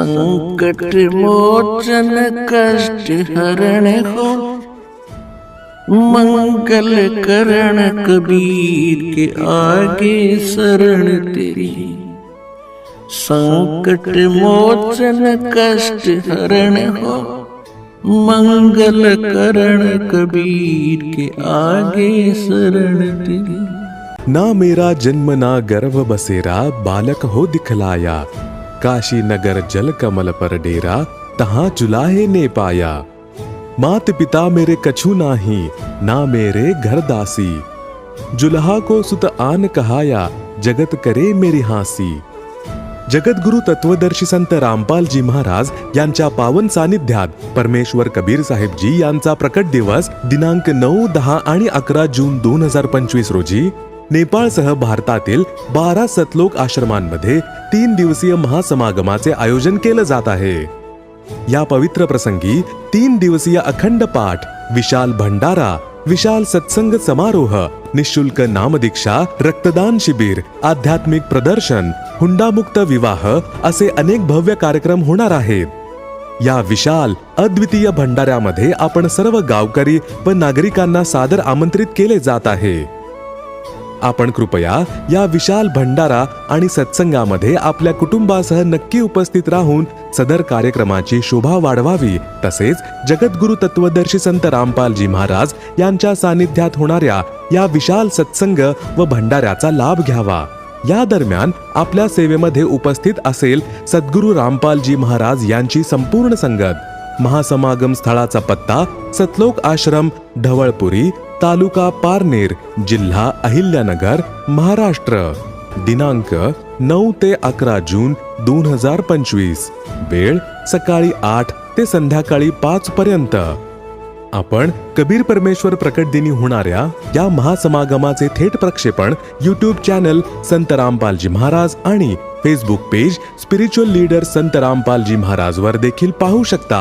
संकट मोचन कष्ट हरण हो, मंगल करण कबीर के आगे शरण तेरी। संकट मोचन कष्ट हरण हो, मंगल करण कबीर के आगे शरण तेरी। ना मेरा जन्म ना गर्भ बसेरा, बालक हो दिखलाया, काशी नगर जल कमल पर डेरा, तहां चुलाहे ने पाया। मात पिता मेरे कछु नाही, ना मेरे घर दासी, जुल्हा को सुत आन कहाया, जगत करे मेरी हासी। जगद्गुरु तत्वदर्शी संत रामपालजी महाराज यांच्या पावन सानिध्यात परमेश्वर कबीर साहेबजी यांचा प्रकट दिवस दिनांक 9, 10 आणि 11 जून 2025 रोजी नेपाळसह भारतातील 12 सतलोक आश्रमांमध्ये 3 दिवसीय महासमागमाचे आयोजन केले जात आहे। या पवित्र प्रसंगी 3 दिवसीय अखंड पाठ, विशाल भंडारा, विशाल सत्संग समारोह, निशुल्क नामदीक्षा, रक्तदान शिबिर, आध्यात्मिक प्रदर्शन, हुंडामुक्त विवाह असे अनेक भव्य कार्यक्रम होणार आहेत। या विशाल अद्वितीय भंडाऱ्यामध्ये आपण सर्व गावकरी व नागरिकांना सादर आमंत्रित केले जात आहे। आपण कृपया या विशाल भंडारा आणि सत्संगामध्ये आपल्या कुटुंबासह नक्की उपस्थित राहून सदर कार्यक्रमाची शोभा वाढवावी, तसेच जगद्गुरु तत्वदर्शी संत रामपालजी महाराज यांच्या सानिध्यात होणाऱ्या या विशाल सत्संग व भंडाऱ्याचा लाभ घ्यावा। या दरम्यान आपल्या सेवेमध्ये उपस्थित असेल सद्गुरु रामपालजी महाराज यांची संपूर्ण संगत। महासमागम स्थळाचा पत्ता सतलोक आश्रम, ढवळपुरी, तालुका पारनेर, जिल्हा अहिल्यानगर, महाराष्ट्र। दिनांक 9 ते 11 जून 2025। वेळ सकाळी 8 ते संध्याकाळी 5 पर्यंत। आपण कबीर परमेश्वर प्रकट दिनी होणाऱ्या या महासमागमाचे थेट प्रक्षेपण YouTube चॅनल संत रामपालजी महाराज आणि फेसबुक पेज स्पिरिच्युअल लीडर संत रामपालजी महाराज वर देखील पाहू शकता।